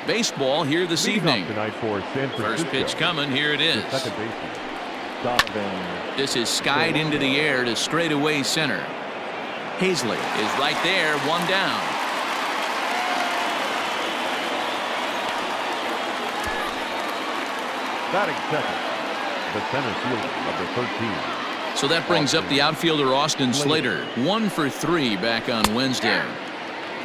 baseball here this evening. Tonight for San Francisco. First pitch coming. Here it is. Second baseman. This is skied into the air to straightaway center. Hazley is right there, one down. Batting second, the center fielder, number 13. So that brings up the outfielder Austin Slater. 1 for 3 back on Wednesday.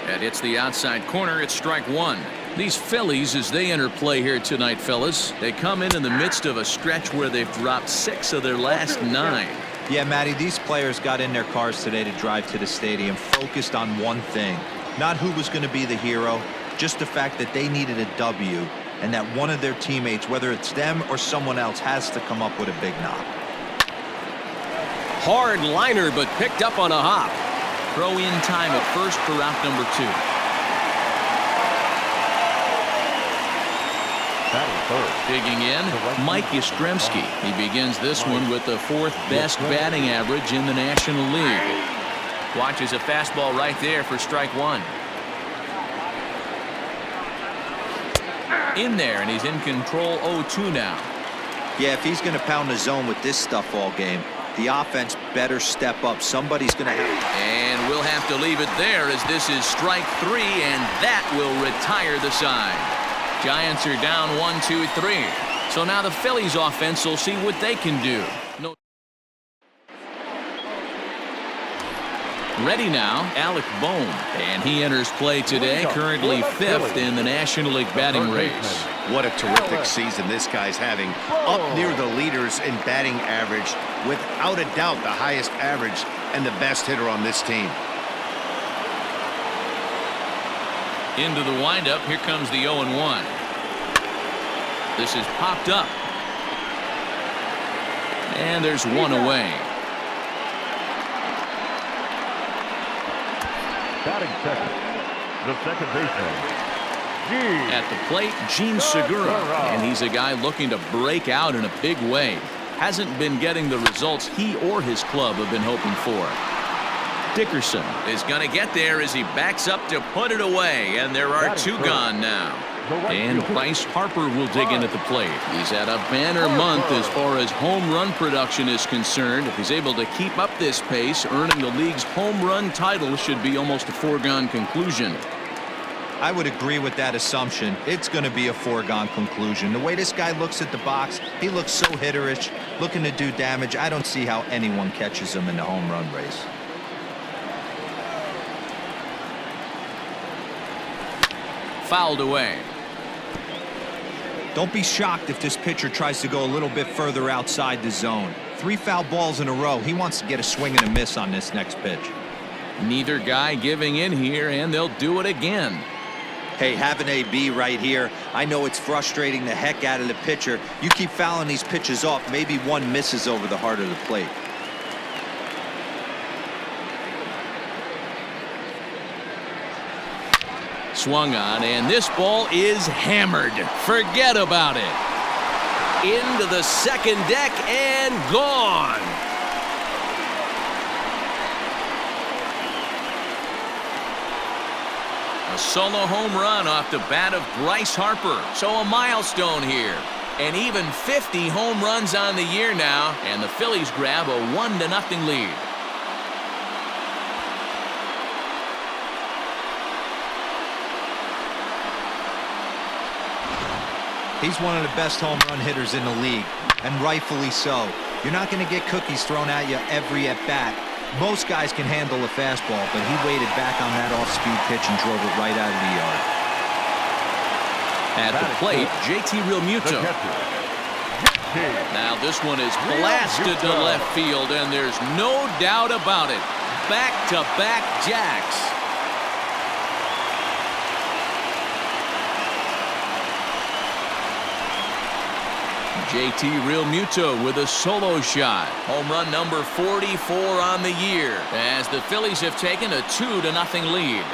That hits the outside corner. It's strike one. These Phillies, as they enter play here tonight, fellas, they come in the midst of a stretch where they've dropped 6 of their last 9. Yeah, Matty, these players got in their cars today to drive to the stadium focused on one thing. Not who was going to be the hero, just the fact that they needed a W and that one of their teammates, whether it's them or someone else, has to come up with a big knock. Hard liner, but picked up on a hop. Throw in time at first for out number 2. Digging in, Mike Yastrzemski. He begins this one with the 4th best batting average in the National League. Watches a fastball right there for strike one. In there, and he's in control 0-2 now. Yeah, if he's going to pound the zone with this stuff all game, the offense better step up. Somebody's going to have. And we'll have to leave it there as this is strike 3, and that will retire the side. Giants are down 1-2-3. So now the Phillies offense will see what they can do. Ready now, Alec Bohm, and he enters play today, currently 5th in the National League batting race. What a terrific season this guy's having. Up near the leaders in batting average, without a doubt the highest average and the best hitter on this team. Into the windup, here comes the 0-1. This is popped up. And there's one away. Batting second, the second baseman. At the plate, Gene Segura, and he's a guy looking to break out in a big way. Hasn't been getting the results he or his club have been hoping for. Dickerson is going to get there as he backs up to put it away, and there are 2 gone now. And Bryce Harper will dig in at the plate. He's had a banner month as far as home run production is concerned. If he's able to keep up this pace, earning the league's home run title should be almost a foregone conclusion. I would agree with that assumption. It's going to be a foregone conclusion. The way this guy looks at the box, he looks so hitterish, looking to do damage. I don't see how anyone catches him in the home run race. Fouled away. Don't be shocked if this pitcher tries to go a little bit further outside the zone. 3 foul balls in a row. He wants to get a swing and a miss on this next pitch. Neither guy giving in here, and they'll do it again. Hey, have an AB right here. I know it's frustrating the heck out of the pitcher. You keep fouling these pitches off, maybe one misses over the heart of the plate. Swung on, and this ball is hammered. Forget about it. Into the second deck and gone. A solo home run off the bat of Bryce Harper. So a milestone here. And even 50 home runs on the year now, and the Phillies grab a 1-0 lead. He's one of the best home run hitters in the league, and rightfully so. You're not going to get cookies thrown at you every at-bat. Most guys can handle a fastball, but he waited back on that off-speed pitch and drove it right out of the yard. At the plate, JT Realmuto. Now this one is blasted to left field, and there's no doubt about it. Back-to-back jacks. JT Realmuto with a solo shot. Home run number 44 on the year, as the Phillies have taken a 2-0 lead.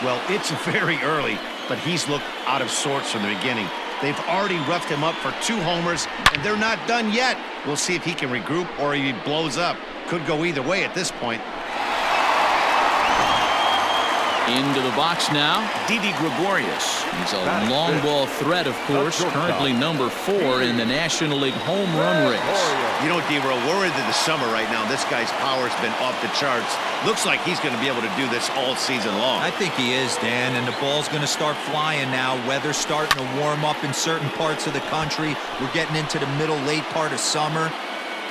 Well, it's very early, but he's looked out of sorts from the beginning. They've already roughed him up for 2 homers, and they're not done yet. We'll see if he can regroup or he blows up. Could go either way at this point. Into the box now, Didi Gregorius. He's a long ball threat, of course, currently number 4 in the National League home run race. You know, D-Row, we're into the summer right now. This guy's power's been off the charts. Looks like he's going to be able to do this all season long. I think he is, Dan, and the ball's going to start flying now. Weather's starting to warm up in certain parts of the country. We're getting into the middle, late part of summer.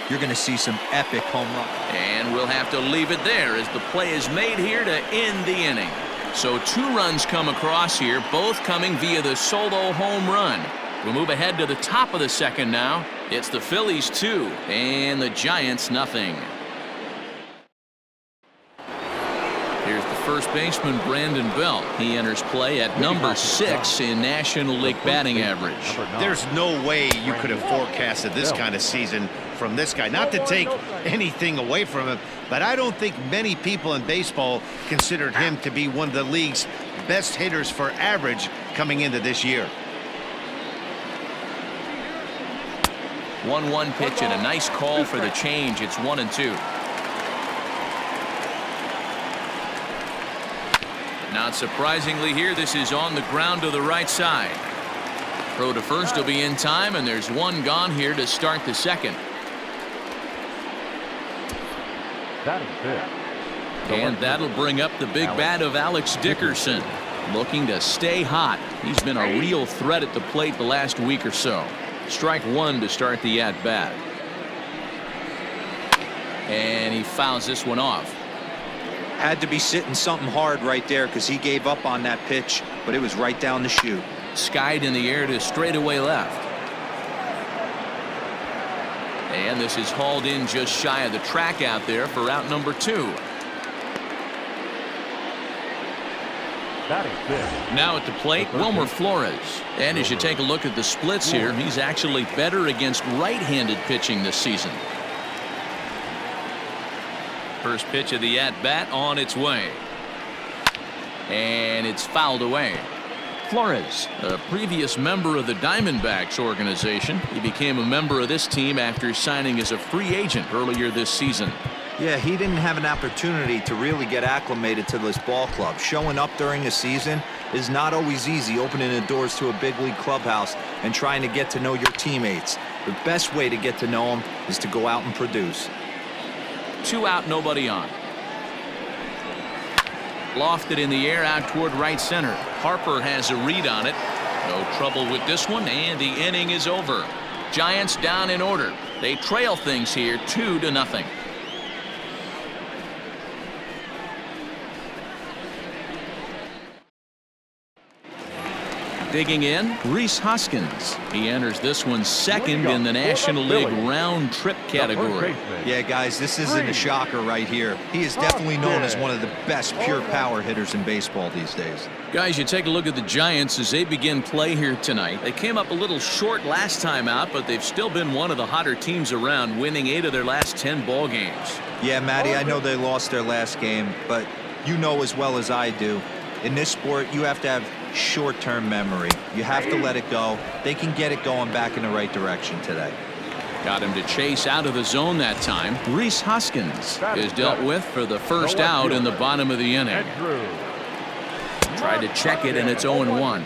You're going to see some epic home runs. And we'll have to leave it there as the play is made here to end the inning. So 2 runs come across here, both coming via the solo home run. We'll move ahead to the top of the second now. It's the Phillies 2 and the Giants nothing. Here's the first baseman, Brandon Belt. He enters play at number 6 in National League batting average. There's no way you could have forecasted this kind of season from this guy. Not to take anything away from him, but I don't think many people in baseball considered him to be one of the league's best hitters for average coming into this year. 1-1 pitch and a nice call for the change. It's 1-2. Not surprisingly here, this is on the ground to the right side. Throw to first will be in time, and there's 1 gone here to start the second. And that'll bring up the big bat of Alex Dickerson, looking to stay hot. He's been a real threat at the plate the last week or so. Strike 1 to start the at-bat. And he fouls this one off. Had to be sitting something hard right there because he gave up on that pitch, but it was right down the chute. Skied in the air to straightaway left. And this is hauled in just shy of the track out there for out number 2. Now at the plate, Wilmer Flores. And as you take a look at the splits here, he's actually better against right-handed pitching this season. First pitch of the at-bat on its way. And it's fouled away. Flores, a previous member of the Diamondbacks organization. He became a member of this team after signing as a free agent earlier this season. Yeah, he didn't have an opportunity to really get acclimated to this ball club. Showing up during a season is not always easy, opening the doors to a big league clubhouse and trying to get to know your teammates. The best way to get to know them is to go out and produce. 2 out, nobody on. Lofted in the air out toward right center. Harper has a read on it. No trouble with this one, and the inning is over. Giants down in order. They trail things here 2-0. Digging in, Rhys Hoskins. He enters this one second in the National League round trip category. Yeah, guys, this isn't a shocker right here. He is definitely known as one of the best pure power hitters in baseball these days. Guys, you take a look at the Giants as they begin play here tonight. They came up a little short last time out, but they've still been one of the hotter teams around, winning 8 of their last 10 ball games. Yeah, Matty, I know they lost their last game, but you know as well as I do, in this sport, you have to have short-term memory. You have to let it go. They can get it going back in the right direction today. Got him to chase out of the zone that time. Rhys Hoskins is dealt with for the first out in the bottom of the inning. Tried to check it, and it's 0-1.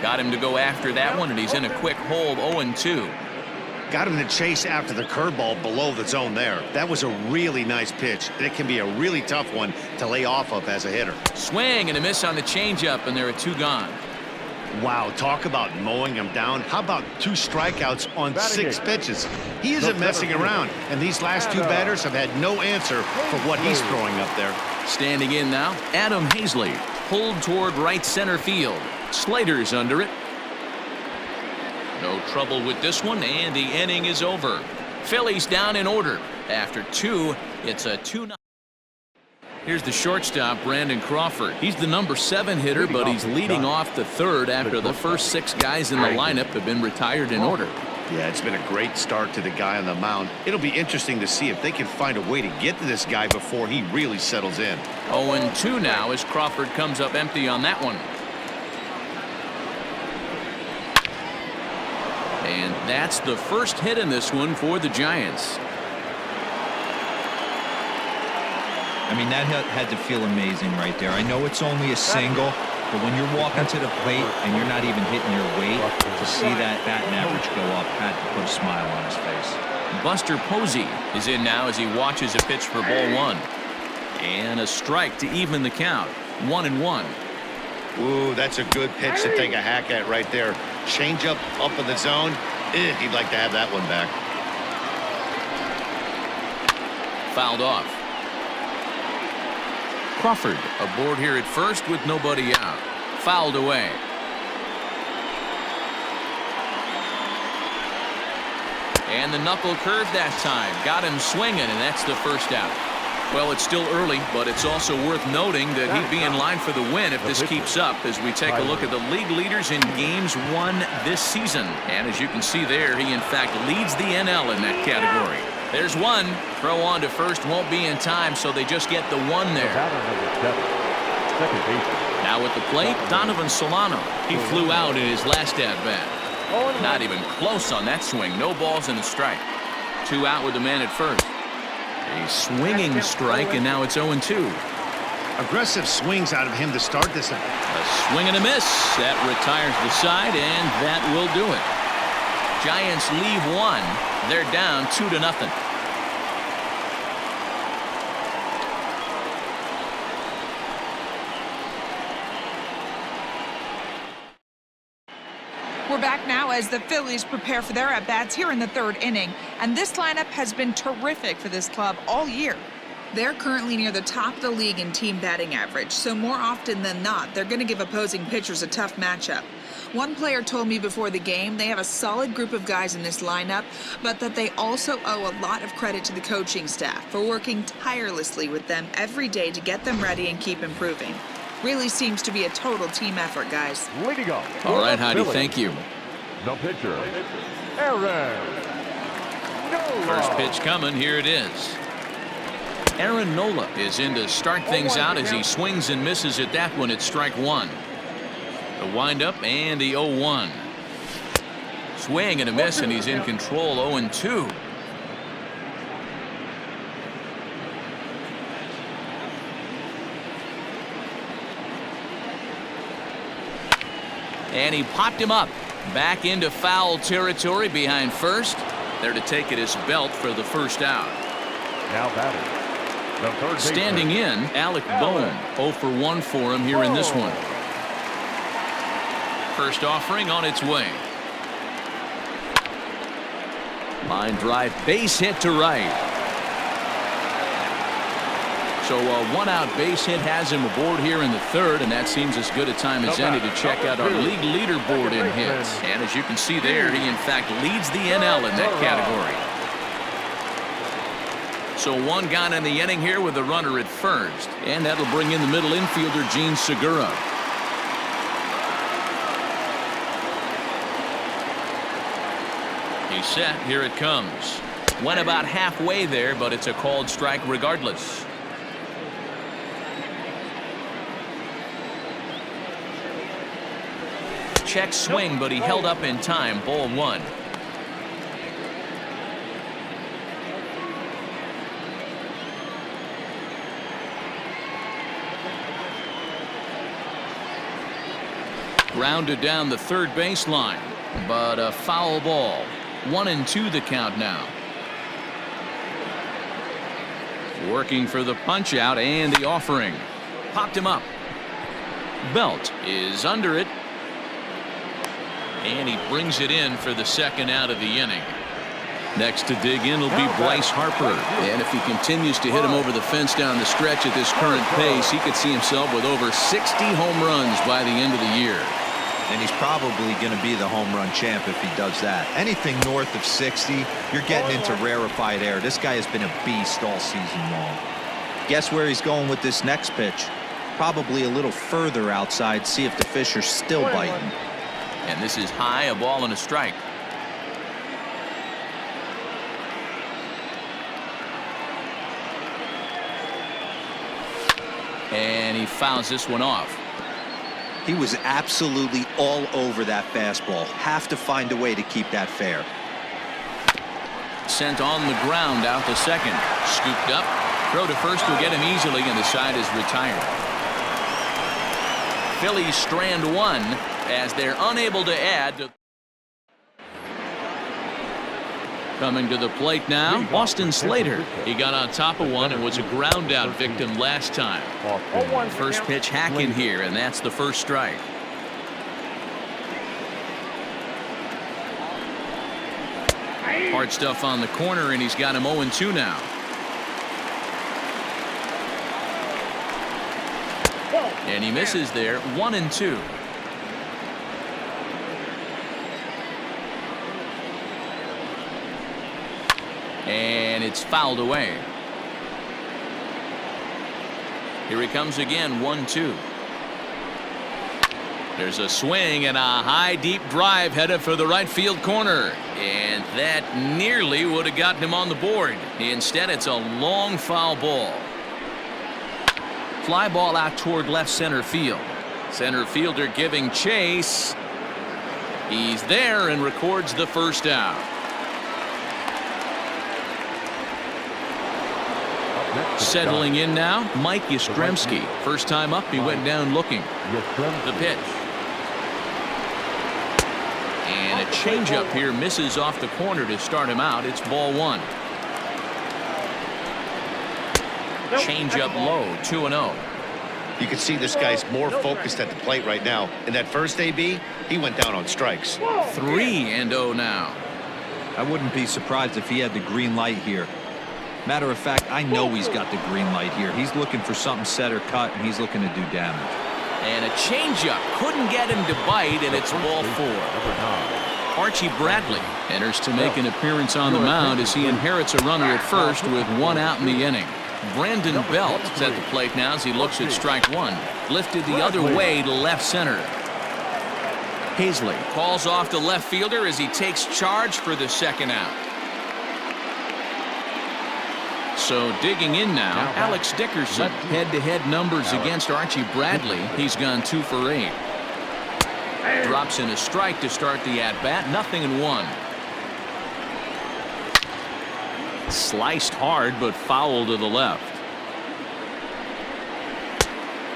Got him to go after that one, and he's in a quick hold, 0-2. Got him to chase after the curveball below the zone there. That was a really nice pitch. It can be a really tough one to lay off of as a hitter. Swing and a miss on the changeup, and there are 2 gone. Wow, talk about mowing him down. How about 2 strikeouts on 6 pitches? He isn't messing around, and these last 2 batters have had no answer for what he's throwing up there. Standing in now, Adam Hazley, pulled toward right center field. Slater's under it. No trouble with this one, and the inning is over. Phillies down in order. After 2, it's a 2-0. Here's the shortstop, Brandon Crawford. He's the number 7 hitter, but he's leading off the 3rd after the first 6 guys in the lineup have been retired in order. Yeah, it's been a great start to the guy on the mound. It'll be interesting to see if they can find a way to get to this guy before he really settles in. 0-2 now as Crawford comes up empty on that one. And that's the first hit in this one for the Giants. I mean, that had to feel amazing right there. I know it's only a single, but when you're walking to the plate and you're not even hitting your weight, to see that batting average go up had to put a smile on his face. Buster Posey is in now as he watches a pitch for ball one. And a strike to even the count. 1-1. Ooh, that's a good pitch to take a hack at right there. Change up in the zone. He'd like to have that one back. Fouled off. Crawford aboard here at first with nobody out. Fouled away. And the knuckle curve that time. Got him swinging, and that's the first out. Well, it's still early, but it's also worth noting that he'd be in line for the win if this keeps up as we take a look at the league leaders in games won this season. And as you can see there, he in fact leads the NL in that category. There's one. Throw on to first won't be in time, so they just get the one there. Now at the plate, Donovan Solano. He flew out in his last at-bat. Not even close on that swing. No balls and a strike. 2 out with the man at first. A swinging strike, and now it's 0-2. Aggressive swings out of him to start this. A swing and a miss. That retires the side, and that will do it. Giants leave one. They're down 2-0. We're back now as the Phillies prepare for their at-bats here in the third inning. And this lineup has been terrific for this club all year. They're currently near the top of the league in team batting average, so more often than not, they're going to give opposing pitchers a tough matchup. One player told me before the game they have a solid group of guys in this lineup, but that they also owe a lot of credit to the coaching staff for working tirelessly with them every day to get them ready and keep improving. Really seems to be a total team effort, guys. Leading off. All right, Heidi, thank you. The pitcher, Aaron Nola. First pitch coming. Here it is. Aaron Nola is in to start things out as he swings and misses at that one at strike one. The windup and the 0-1. Swing and a miss, and he's in control. 0-2. And he popped him up. Back into foul territory behind first. There to take it is Belt for the first out. Now batting. The third Standing in, Alec Bohm. 0 for 1 for him here in this one. First offering on its way. Line drive, base hit to right. So a one-out base hit has him aboard here in the third, and that seems as good a time as any to check out our league leaderboard in hits. And as you can see there, he in fact leads the NL in that category. So one gone in the inning here with a runner at first, and that'll bring in the middle infielder Gene Segura. He's set. Here it comes. Went about halfway there, but it's a called strike regardless. Check swing, but he held up in time. Ball one. Grounded down the third baseline, but a foul ball. 1-2 the count now. Working for the punch out and the offering. Popped him up. Belt is under it. And he brings it in for the second out of the inning. Next to dig in will be Bryce Harper. And if he continues to hit him over the fence down the stretch at this current pace, he could see himself with over 60 home runs by the end of the year. And he's probably going to be the home run champ if he does that. Anything north of 60, you're getting into rarefied air. This guy has been a beast all season long. Guess where he's going with this next pitch? Probably a little further outside, see if the fish are still biting. And this is high, a ball and a strike. And he fouls this one off. He was absolutely all over that fastball. Have to find a way to keep that fair. Sent on the ground out to second. Scooped up. Throw to first will get him easily, and the side is retired. Phillies strand one as they're unable to add. Coming to the plate now, Austin Slater. He got on top of one and was a ground out victim last time. First pitch hacking here, and that's the first strike. Hard stuff on the corner, and he's got him 0-2 now. And he misses there, 1-2. And it's fouled away. Here he comes again, 1-2. There's a swing and a high deep drive headed for the right field corner. And that nearly would have gotten him on the board. Instead, it's a long foul ball. Fly ball out toward left center field. Center fielder giving chase. He's there and records the first out. Settling in now, Mike Yastrzemski. First time up, he went down looking. The pitch. And a changeup here misses off the corner to start him out. It's ball one. Changeup low, 2-0. You can see this guy's more focused at the plate right now. In that first AB, he went down on strikes. 3-0 now. I wouldn't be surprised if he had the green light here. Matter of fact, I know he's got the green light here. He's looking for something set or cut, and he's looking to do damage. And a changeup couldn't get him to bite, and it's ball four. Archie Bradley enters to make an appearance on the mound as he inherits a runner at first with one out in the inning. Brandon Belt is at the plate now as he looks at strike one. Lifted the other way to left center. Hazley calls off the left fielder as he takes charge for the second out. So digging in now, Alex Dickerson. Head-to-head numbers against Archie Bradley. He's gone 2 for 8. Drops in a strike to start the at-bat. 0-1. Sliced hard, but foul to the left.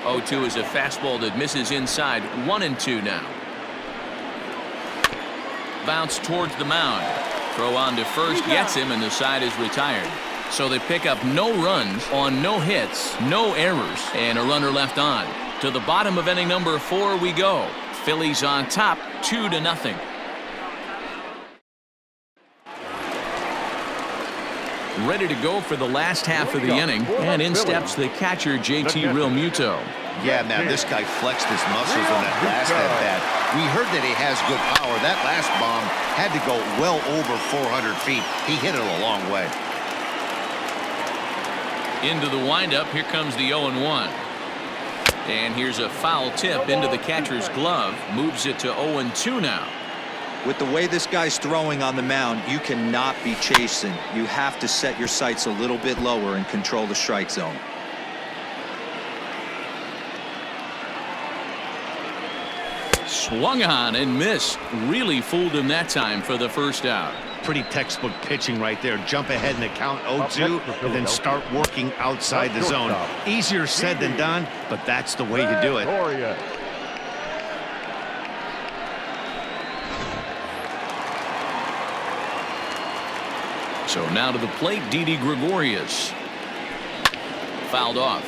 0-2 is a fastball that misses inside. 1-2 now. Bounce towards the mound. Throw on to first, gets him, and the side is retired. So they pick up no runs on no hits, no errors, and a runner left on. To the bottom of inning number 4 we go. Phillies on top, 2-0. Ready to go for the last half of the inning, and in steps the catcher JT Realmuto. Yeah, man, this guy flexed his muscles on that last at-bat. We heard that he has good power. That last bomb had to go well over 400 feet. He hit it a long way. Into the windup, here comes the 0-1. And here's a foul tip into the catcher's glove. Moves it to 0-2 now. With the way this guy's throwing on the mound, you cannot be chasing. You have to set your sights a little bit lower and control the strike zone. Swung on and missed. Really fooled him that time for the first out. Pretty textbook pitching right there. Jump ahead in the count 0-2 and then start working outside the zone. Easier said than done, but that's the way to do it. So now to the plate, Didi Gregorius. Fouled off.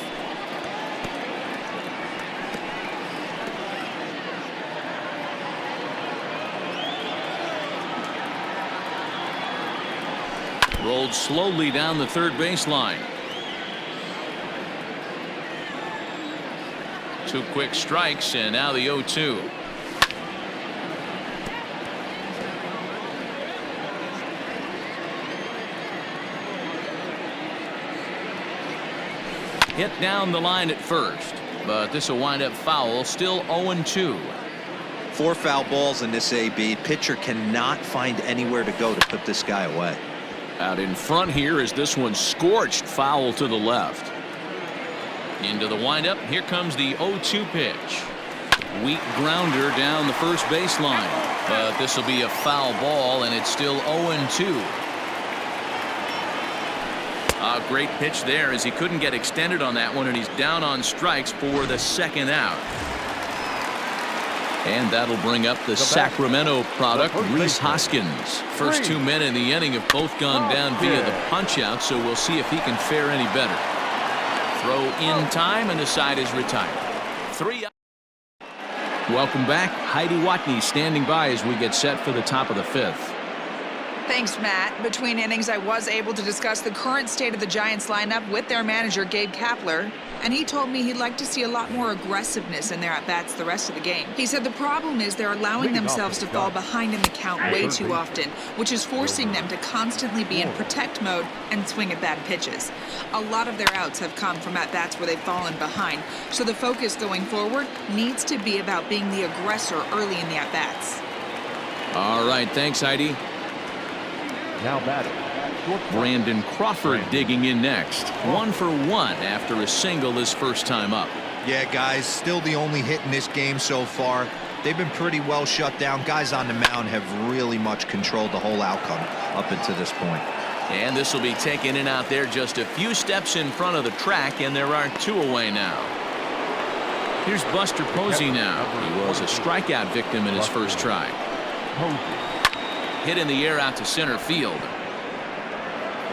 Rolled slowly down the third baseline. 2 quick strikes, and now the 0-2. Hit down the line at first, but this will wind up foul. Still 0-2. 4 foul balls in this AB. Pitcher cannot find anywhere to go to put this guy away. Out in front here is this one scorched foul to the left. Into the windup. Here comes the 0-2 pitch. Weak grounder down the first baseline. But this will be a foul ball, and it's still 0-2. A great pitch there as he couldn't get extended on that one, and he's down on strikes for the second out. And that'll bring up the Sacramento product, Rhys Hoskins. First 2 men in the inning have both gone down via the punch-out, so we'll see if he can fare any better. Throw in time, and the side is retired. 3 up. Welcome back. Heidi Watney standing by as we get set for the top of the 5th. Thanks, Matt. Between innings, I was able to discuss the current state of the Giants lineup with their manager, Gabe Kapler, and he told me he'd like to see a lot more aggressiveness in their at-bats the rest of the game. He said the problem is they're allowing themselves to fall behind in the count way too often, which is forcing them to constantly be in protect mode and swing at bad pitches. A lot of their outs have come from at-bats where they've fallen behind, so the focus going forward needs to be about being the aggressor early in the at-bats. All right, thanks, Heidi. Now batting. Brandon Crawford digging in next. 1 for 1 after a single his first time up. Yeah, guys, still the only hit in this game so far. They've been pretty well shut down. Guys on the mound have really much controlled the whole outcome up until this point. And this will be taken in out there just a few steps in front of the track, and there are 2 away now. Here's Buster Posey now. He was a strikeout victim in his first try. Hit in the air out to center field.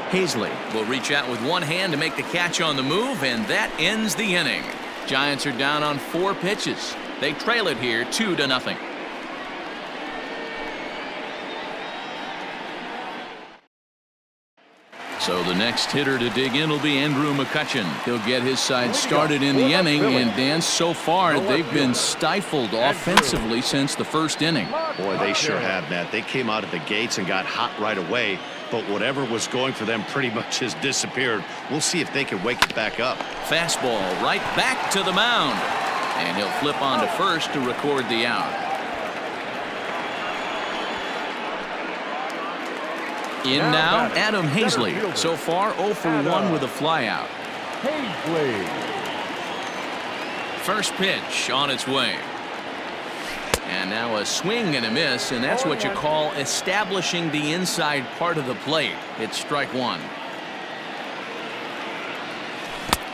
Hazley will reach out with one hand to make the catch on the move, and that ends the inning. Giants are down on 4 pitches. They trail it here 2-0. So the next hitter to dig in will be Andrew McCutchen. He'll get his side started in the inning, and Dan, so far they've been stifled offensively since the first inning. Boy, they sure have, Matt. They came out of the gates and got hot right away, but whatever was going for them pretty much has disappeared. We'll see if they can wake it back up. Fastball right back to the mound, and he'll flip on to first to record the out. In now, Adam Hazley. So far, 0 for 1 with a flyout. Hazley. First pitch on its way. And now a swing and a miss, and that's what you call establishing the inside part of the plate. It's strike 1.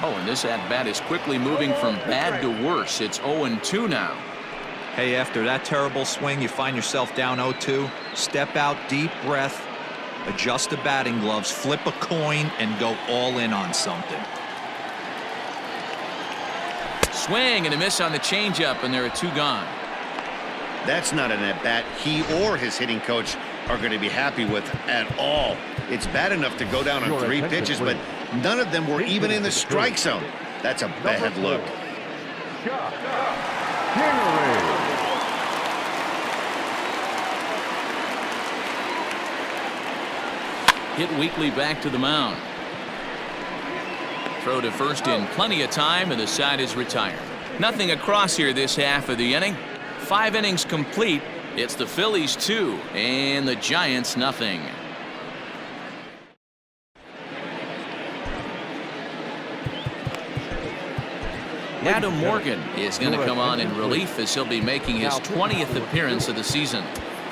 Oh, and this at-bat is quickly moving from bad to worse. It's 0-2 now. Hey, after that terrible swing, you find yourself down 0-2. Step out, deep breath. Adjust the batting gloves, flip a coin, and go all in on something. Swing and a miss on the changeup, and there are 2 gone. That's not an at-bat he or his hitting coach are going to be happy with at all. It's bad enough to go down on 3 pitches, but none of them were even in the strike zone. That's a bad look. Hit weakly back to the mound. Throw to first in plenty of time, and the side is retired. Nothing across here this half of the inning. 5 innings complete. It's the Phillies 2 and the Giants nothing. Adam Morgan is going to come on in relief as he'll be making his 20th appearance of the season.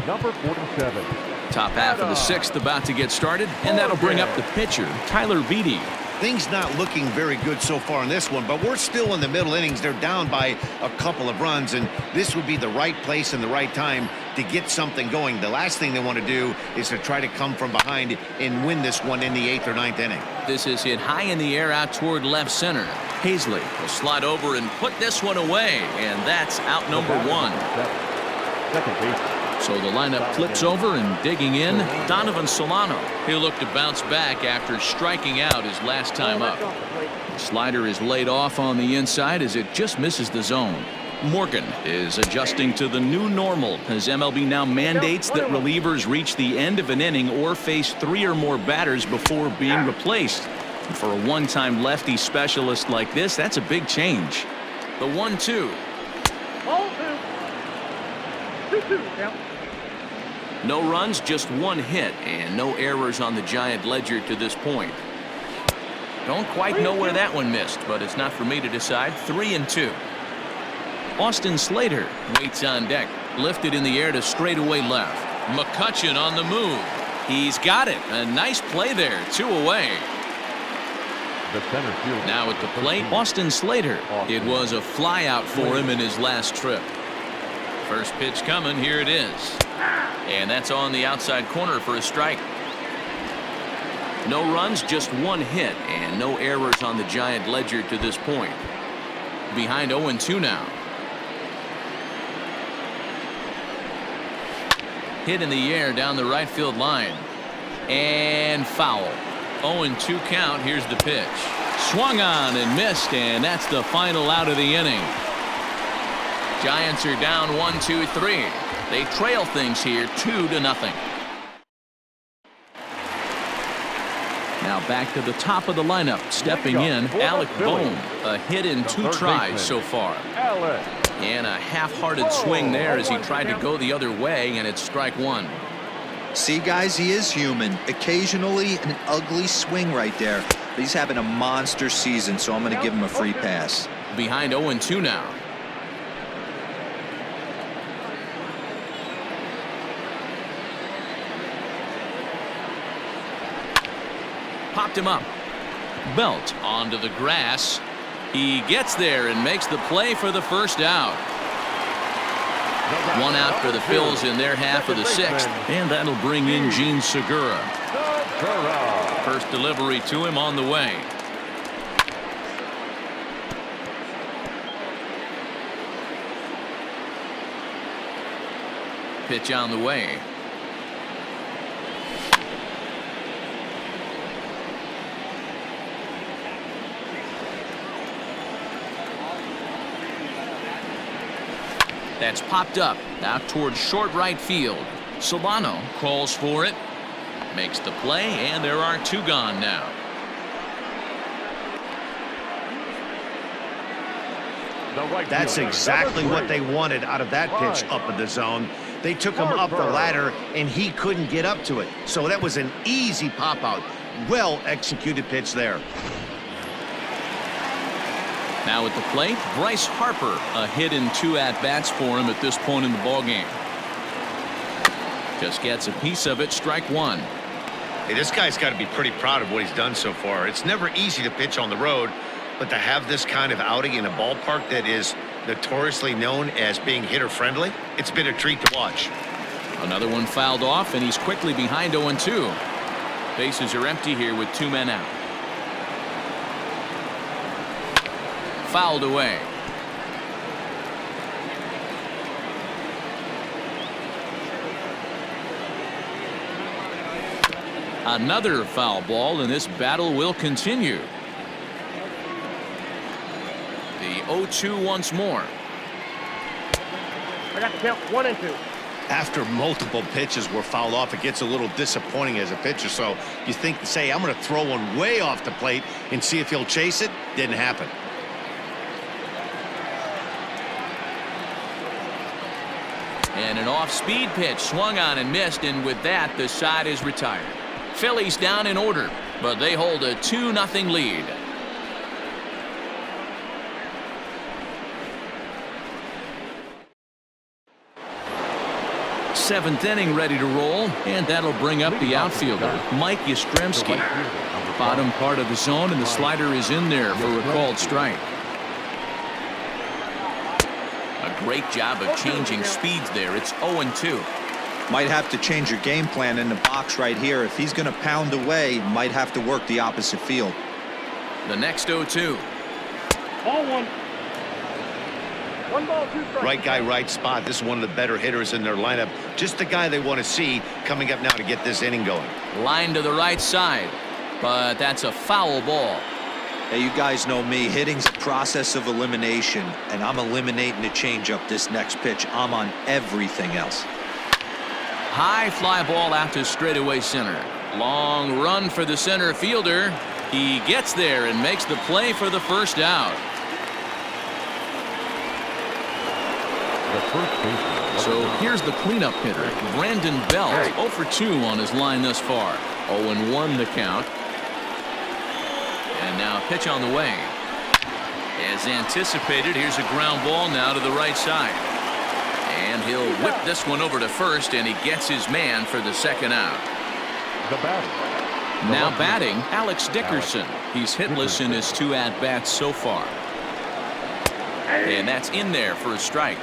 Number 47. Top half of the 6th about to get started, and that'll bring up the pitcher, Tyler Beede. Things not looking very good so far in this one, but we're still in the middle innings. They're down by a couple of runs, and this would be the right place and the right time to get something going. The last thing they want to do is to try to come from behind and win this one in the 8th or 9th inning. This is hit high in the air out toward left center. Hazley will slide over and put this one away, and that's out number 1. Second base. So the lineup flips over, and digging in, Donovan Solano. He'll look to bounce back after striking out his last time up. The slider is laid off on the inside as it just misses the zone. Morgan is adjusting to the new normal as MLB now mandates that relievers reach the end of an inning or face 3 or more batters before being replaced. And for a one-time lefty specialist like this, that's a big change. The 1-2. No runs, just 1 hit, and no errors on the Giant ledger to this point. Don't quite know where that one missed, but it's not for me to decide. 3-2. Austin Slater waits on deck. Lifted in the air to straightaway left. McCutchen on the move. He's got it. A nice play there. 2 away. The center field. Now at the plate, Austin Slater. It was a fly out for him in his last trip. First pitch coming. Here it is. And that's on the outside corner for a strike. No runs, just 1 hit, and no errors on the Giant ledger to this point. Behind 0-2 now. Hit in the air down the right field line. And foul. 0-2 count. Here's the pitch. Swung on and missed, and that's the final out of the inning. Giants are down 1-2-3. They trail things here 2-0. Now back to the top of the lineup. Stepping in, Alec Bohm. A hit in 2 tries so far. And a half-hearted swing there as he tried to go the other way, and it's strike 1. See, guys, he is human. Occasionally an ugly swing right there. But he's having a monster season, so I'm going to give him a free pass. Behind 0-2 now. Popped him up. Belt onto the grass. He gets there and makes the play for the first out. 1 out for the Phils in their half of the 6th, and that'll bring in Gene Segura. First delivery to him on the way. Pitch on the way. That's popped up out towards short right field. Solano calls for it, makes the play, and there are 2 gone now. That's exactly what they wanted out of that pitch up in the zone. They took him up the ladder, and he couldn't get up to it. So that was an easy pop-out. Well-executed pitch there. Now at the plate, Bryce Harper. A hit in 2 at-bats for him at this point in the ballgame. Just gets a piece of it. Strike 1. Hey, this guy's got to be pretty proud of what he's done so far. It's never easy to pitch on the road, but to have this kind of outing in a ballpark that is notoriously known as being hitter-friendly, it's been a treat to watch. Another one fouled off, and he's quickly behind 0-2. Bases are empty here with 2 men out. Fouled away. Another foul ball, and this battle will continue. The 0-2 once more. I got the count 1-2. After multiple pitches were fouled off, it gets a little disappointing as a pitcher. So you think to say, I'm going to throw one way off the plate and see if he'll chase it. Didn't happen. And an off-speed pitch swung on and missed, and with that, the side is retired. Phillies down in order, but they hold a 2-0 lead. Seventh inning ready to roll, and that'll bring up the outfielder, Mike Yastrzemski. Bottom part of the zone, and the slider is in there for a called strike. A great job of changing speeds there. It's 0-2. Might have to change your game plan in the box right here. If he's going to pound away, might have to work the opposite field. The next 0-2. Ball 1. 1 ball, 2 strikes. Right guy, right spot. This is one of the better hitters in their lineup. Just the guy they want to see coming up now to get this inning going. Line to the right side, but that's a foul ball. Hey, you guys know me. Hitting's a process of elimination, and I'm eliminating the changeup this next pitch. I'm on everything else. High fly ball out to straightaway center. Long run for the center fielder. He gets there and makes the play for the first out. So here's the cleanup hitter, Brandon Belt. 0 for 2 on his line thus far. 0-1 the count. And pitch on the way. As anticipated, here's a ground ball now to the right side. And he'll whip this one over to first, and he gets his man for the second out. The batter. Now batting, Alex Dickerson. He's hitless in his 2 at-bats so far. And that's in there for a strike.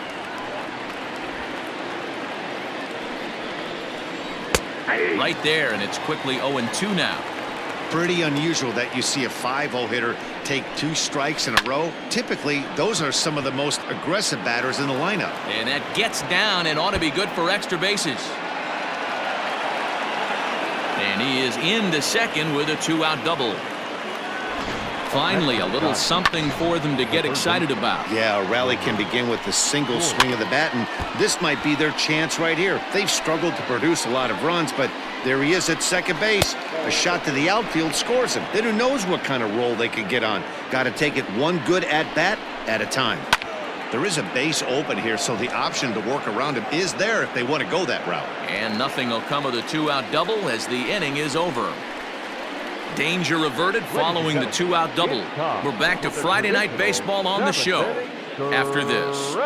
Right there, and it's quickly 0-2 now. Pretty unusual that you see a 5-0 hitter take 2 strikes in a row. Typically, those are some of the most aggressive batters in the lineup. And that gets down and ought to be good for extra bases. And he is into second with a 2-out double. Finally, a little something for them to get excited about. Yeah, a rally can begin with the single swing of the bat, and this might be their chance right here. They've struggled to produce a lot of runs, but there he is at second base. A shot to the outfield scores him. Then who knows what kind of roll they could get on. Got to take it one good at-bat at a time. There is a base open here, so the option to work around him is there if they want to go that route. And nothing will come of the 2-out double as the inning is over. Danger averted following the 2-out double. We're back to Friday Night Baseball on the show after this.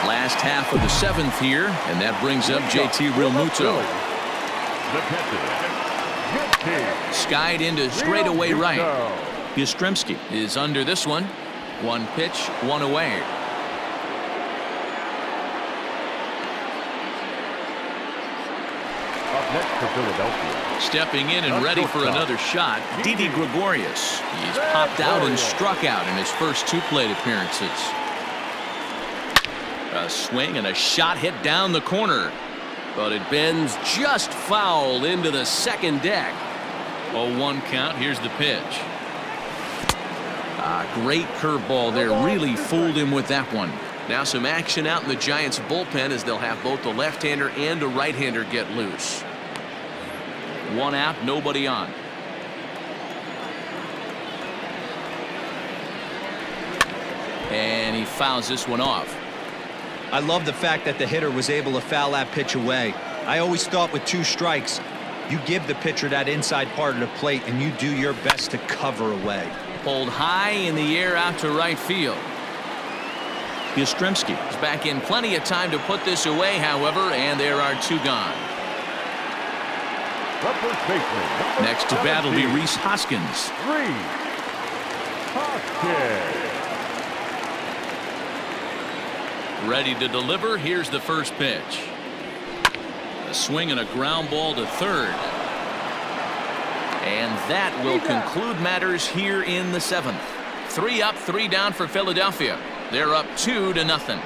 Last half of the 7th here, and that brings up JT Realmuto. Skied into straightaway right. Yastrzemski is under this one. 1 pitch, 1 away. Up next for Philadelphia. Stepping in and ready for another shot, Didi Gregorius. He's popped out and struck out in his first 2 plate appearances. A swing and a shot hit down the corner, but it bends just foul into the second deck. 0-1 count. Here's the pitch. Great curveball there. Really fooled him with that one. Now some action out in the Giants bullpen as they'll have both the left-hander and a right-hander get loose. 1 out, nobody on. And he fouls this one off. I love the fact that the hitter was able to foul that pitch away. I always thought with 2 strikes, you give the pitcher that inside part of the plate and you do your best to cover away. Pulled high in the air out to right field. Yastrzemski is back in plenty of time to put this away, however, and there are 2 gone. Next to bat will be Rhys Hoskins. Ready to deliver. Here's the first pitch. A swing and a ground ball to third. And that will conclude matters here in the 7th. 3 up, 3 down for Philadelphia. They're up 2-0.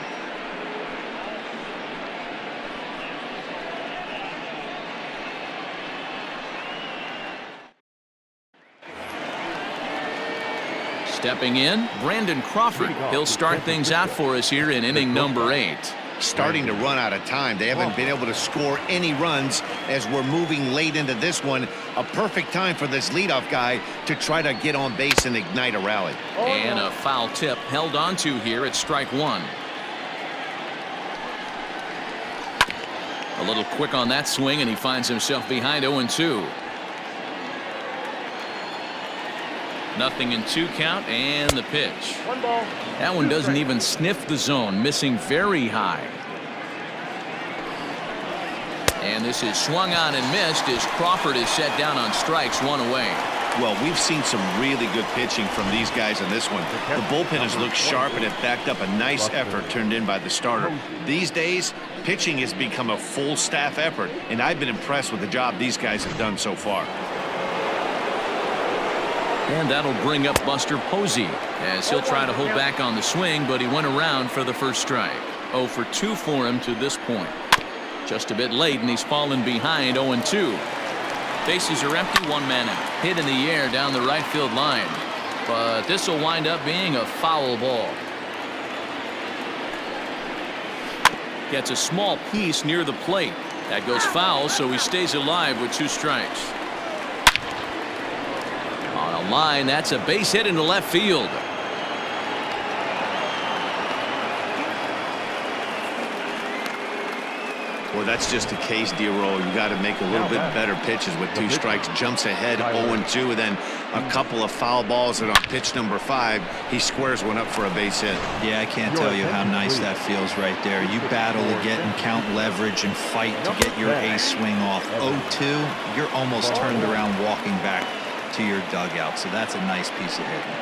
Stepping in, Brandon Crawford. He'll start things out for us here in inning number 8. Starting to run out of time. They haven't been able to score any runs as we're moving late into this one. A perfect time for this leadoff guy to try to get on base and ignite a rally. And a foul tip held onto here at strike 1. A little quick on that swing, and he finds himself behind 0-2. Nothing in 2 count, and the pitch. That one doesn't even sniff the zone, missing very high. And this is swung on and missed as Crawford is set down on strikes, 1 away. Well, we've seen some really good pitching from these guys in this one. The bullpen has looked sharp and it backed up a nice effort turned in by the starter. These days, pitching has become a full staff effort, and I've been impressed with the job these guys have done so far. And that'll bring up Buster Posey as he'll try to hold back on the swing, but he went around for the first strike. 0 for 2 for him to this point. Just a bit late, and he's fallen behind 0-2. Bases are empty, 1 man out. Hit in the air down the right field line. But this will wind up being a foul ball. Gets a small piece near the plate. That goes foul, so he stays alive with 2 strikes. On a line, that's a base hit into left field. Well, that's just the case, D-Roll. You got to make a little bit better pitches with 2 strikes. Jumps ahead 0-2, and then a couple of foul balls, and on pitch number 5, he squares one up for a base hit. Yeah, I can't tell you how nice that feels right there. You battle to get and count leverage and fight to get your ace swing off. 0-2, you're almost turned around walking back to your dugout, so that's a nice piece of hitting.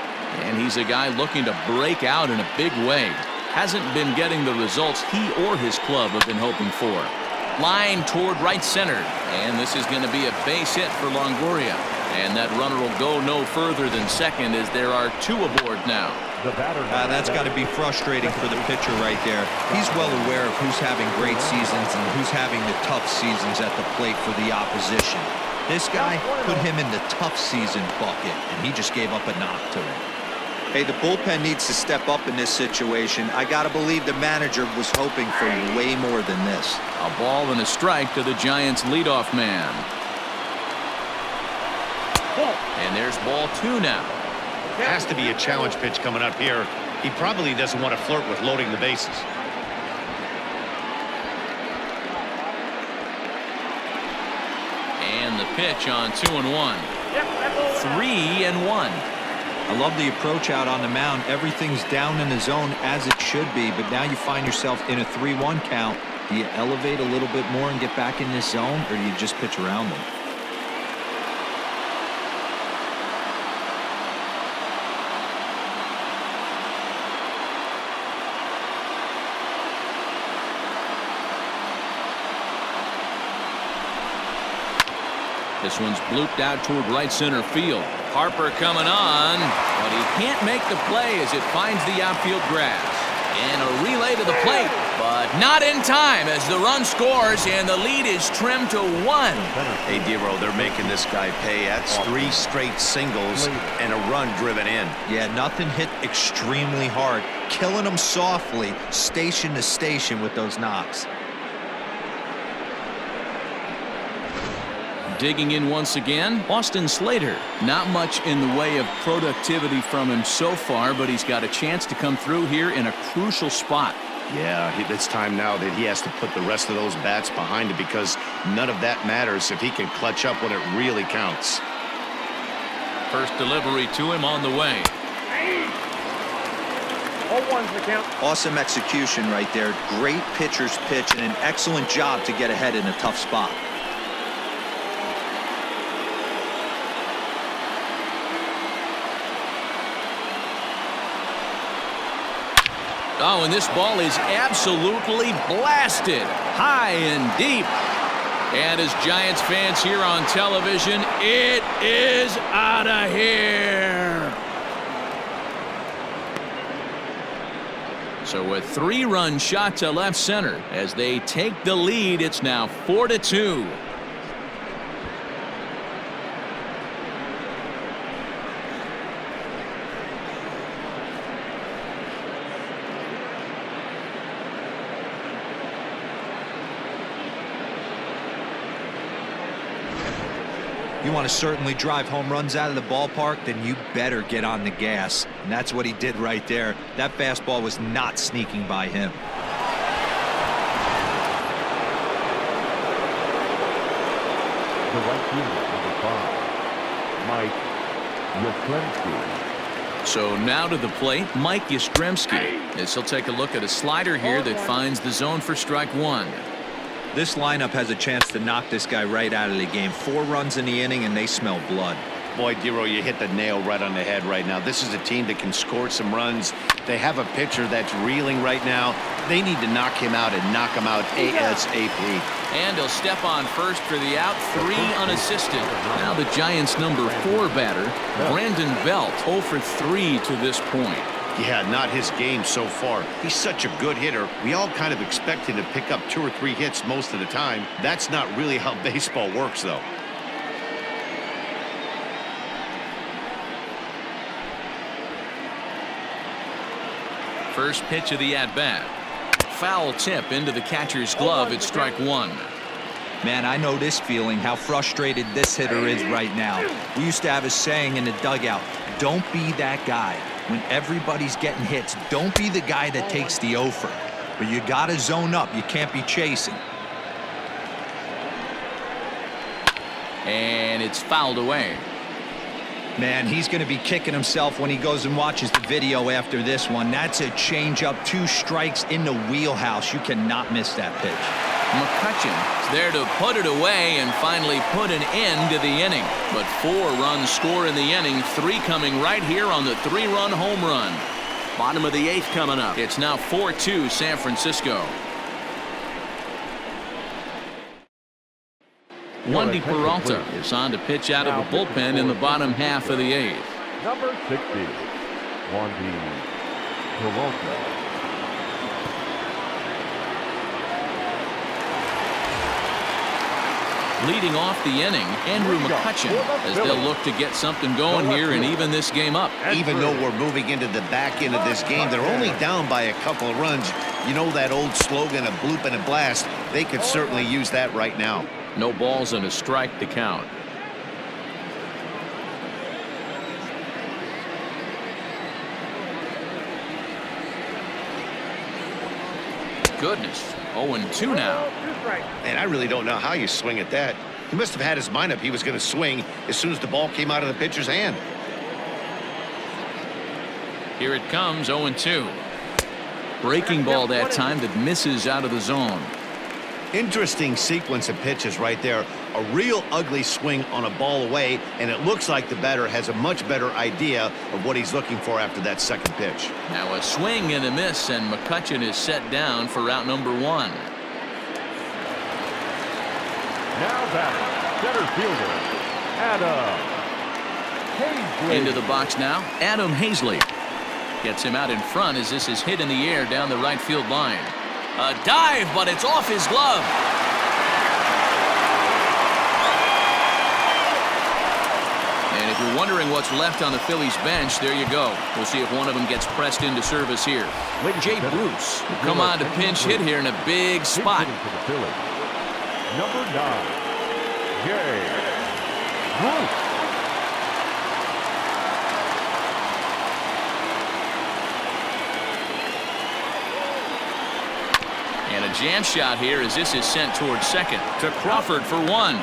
And he's a guy looking to break out in a big way. Hasn't been getting the results he or his club have been hoping for. Line toward right center, and this is going to be a base hit for Longoria. And that runner will go no further than second as there are 2 aboard now. That's got to be frustrating for the pitcher right there. He's well aware of who's having great seasons and who's having the tough seasons at the plate for the opposition. This guy put him in the tough season bucket, and he just gave up a knock to him. Hey, the bullpen needs to step up in this situation. I got to believe the manager was hoping for way more than this. A ball and a strike to the Giants' leadoff man. And there's ball 2 now. Has to be a challenge pitch coming up here. He probably doesn't want to flirt with loading the bases. And the pitch on 2-1. 3-1. I love the approach out on the mound. Everything's down in the zone as it should be, but now you find yourself in a 3-1 count. Do you elevate a little bit more and get back in this zone, or do you just pitch around them? This one's blooped out toward right center field. Harper coming on, but he can't make the play as it finds the outfield grass. And a relay to the plate, but not in time as the run scores and the lead is trimmed to 1. Hey, D-Roll, they're making this guy pay. That's 3 straight singles and a run driven in. Yeah, nothing hit extremely hard. Killing them softly, station to station with those knocks. Digging in once again, Austin Slater. Not much in the way of productivity from him so far, but he's got a chance to come through here in a crucial spot. Yeah, it's time now that he has to put the rest of those bats behind it because none of that matters if he can clutch up when it really counts. First delivery to him on the way. 0-1's the count. Awesome execution right there. Great pitcher's pitch and an excellent job to get ahead in a tough spot. Oh, and this ball is absolutely blasted high and deep. And as Giants fans here on television, it is out of here. So a 3-run shot to left center. As they take the lead, it's now 4-2. You want to certainly drive home runs out of the ballpark, then you better get on the gas. And that's what he did right there. That fastball was not sneaking by him. The right fielder, number 5, Mike Yastrzemski. So now to the plate, Mike Yastrzemski. As he'll take a look at a slider here that finds the zone for strike 1. This lineup has a chance to knock this guy right out of the game. 4 runs in the inning, and they smell blood. Boy, D-Roll, you hit the nail right on the head right now. This is a team that can score some runs. They have a pitcher that's reeling right now. They need to knock him out and knock him out ASAP. And he'll step on first for the out, 3 unassisted. Now the Giants' number 4 batter, Brandon Belt, 0 for 3 to this point. Yeah, not his game so far. He's such a good hitter. We all kind of expect him to pick up 2 or 3 hits most of the time. That's not really how baseball works, though. First pitch of the at-bat. Foul tip into the catcher's glove at strike 1. Man, I know this feeling, how frustrated this hitter is right now. We used to have a saying in the dugout, don't be that guy. When everybody's getting hits, don't be the guy that takes the offer. But you got to zone up. You can't be chasing. And it's fouled away. Man, he's going to be kicking himself when he goes and watches the video after this one. That's a changeup, 2 strikes in the wheelhouse. You cannot miss that pitch. McCutcheon is there to put it away and finally put an end to the inning. But 4 runs score in the inning, 3 coming right here on the 3-run home run. Bottom of the 8th coming up. It's now 4-2 San Francisco. Wandy Peralta is on to pitch out of the bullpen in the bottom half of the 8th. Number 60, Wandy Peralta. Leading off the inning, Andrew McCutcheon, as they'll look to get something going here and even this game up. Even though we're moving into the back end of this game, they're only down by a couple of runs. You know that old slogan, a bloop and a blast. They could certainly use that right now. No balls and a strike to count. Goodness, 0-2 now. And I really don't know how you swing at that. He must have had his mind up he was going to swing as soon as the ball came out of the pitcher's hand. Here it comes, 0-2. Breaking ball that time that misses out of the zone. Interesting sequence of pitches right there. A real ugly swing on a ball away, and it looks like the batter has a much better idea of what he's looking for after that second pitch. Now a swing and a miss, and McCutcheon is set down for route number 1. Now batting, center fielder, Adam Hazley. Into the box now, Adam Hazley. Gets him out in front as this is hit in the air down the right field line. A dive, but it's off his glove. And if you're wondering what's left on the Phillies bench, there you go. We'll see if one of them gets pressed into service here. Jay Bruce will come on to pinch hit here in a big spot. Number 9, Jay Bruce. And a jam shot here as this is sent towards second to Crawford for 1.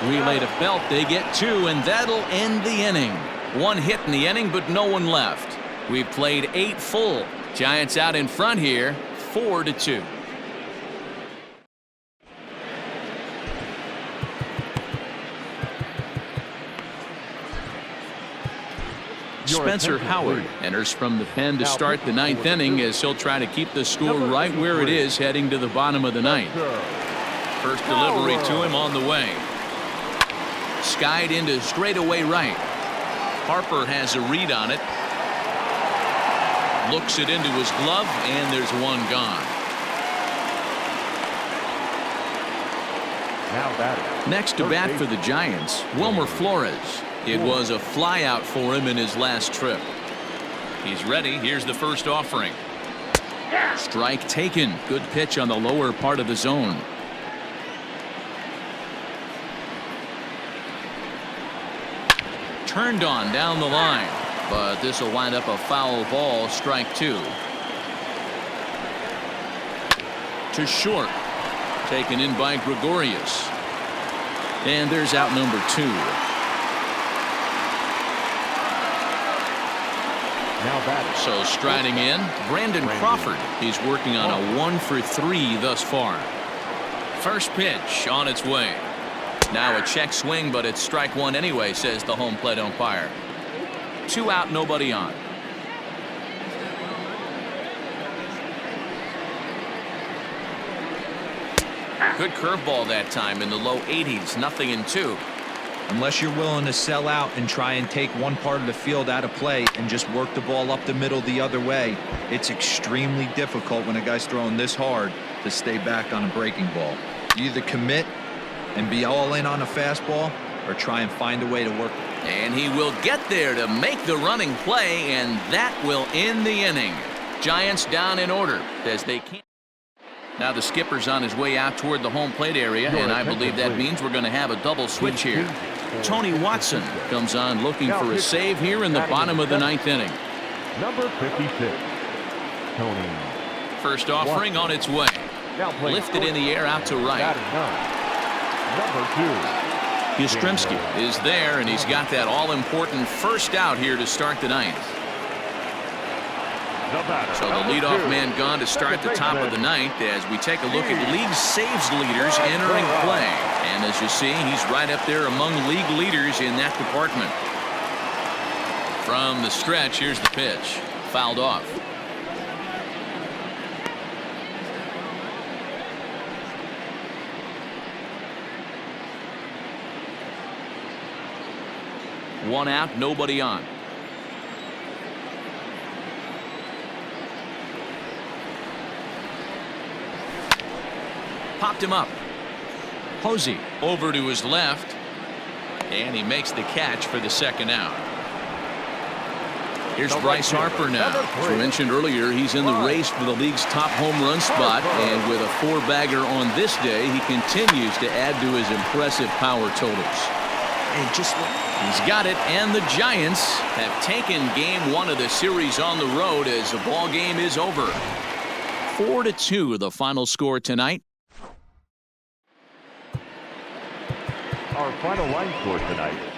Relay to Belt, they get 2, and that'll end the inning. 1 hit in the inning, but no one left. We've played 8 full. Giants out in front here, 4-2. Spencer Howard enters from the pen to start the 9th inning as he'll try to keep the score right where it is heading to the bottom of the 9th. First delivery to him on the way. Skied into straightaway right. Harper has a read on it. Looks it into his glove, and there's 1 gone. Now batting. Next to bat for the Giants, Wilmer Flores. It was a flyout for him in his last trip. He's ready. Here's the first offering. Strike taken. Good pitch on the lower part of the zone. Turned on down the line, but this will wind up a foul ball. Strike 2. To short. Taken in by Gregorius. And there's out number 2. Now batting. So striding in, Brandon Crawford. He's working on a 1 for 3 thus far. First pitch on its way. Now a check swing, but it's strike 1 anyway, says the home plate umpire. 2 out, nobody on. Good curveball that time in the low 80s, 0-2. Unless you're willing to sell out and try and take one part of the field out of play and just work the ball up the middle the other way, it's extremely difficult when a guy's throwing this hard to stay back on a breaking ball. You either commit and be all in on a fastball or try and find a way to work. And he will get there to make the running play, and that will end the inning. Giants down in order as they can't. Now the skipper's on his way out toward the home plate area, and I believe that means we're going to have a double switch here. Tony Watson comes on looking for a save here in the bottom of the 9th inning. Number 56, Tony. First offering on its way. Lifted in the air out to right. Number 2, Yastrzemski is there, and he's got that all-important first out here to start the ninth. So the leadoff man gone to start the top of the ninth as we take a look at league saves leaders entering play. And as you see, he's right up there among league leaders in that department. From the stretch, here's the pitch. Fouled off. One out, nobody on. Popped him up. Posey over to his left, and he makes the catch for the second out. Here's Bryce Harper now. As we mentioned earlier, he's in the race for the league's top home run spot, and with a 4-bagger on this day, he continues to add to his impressive power totals. And He's got it, and the Giants have taken game 1 of the series on the road as the ball game is over. 4-2 the final score tonight. Our final line score tonight.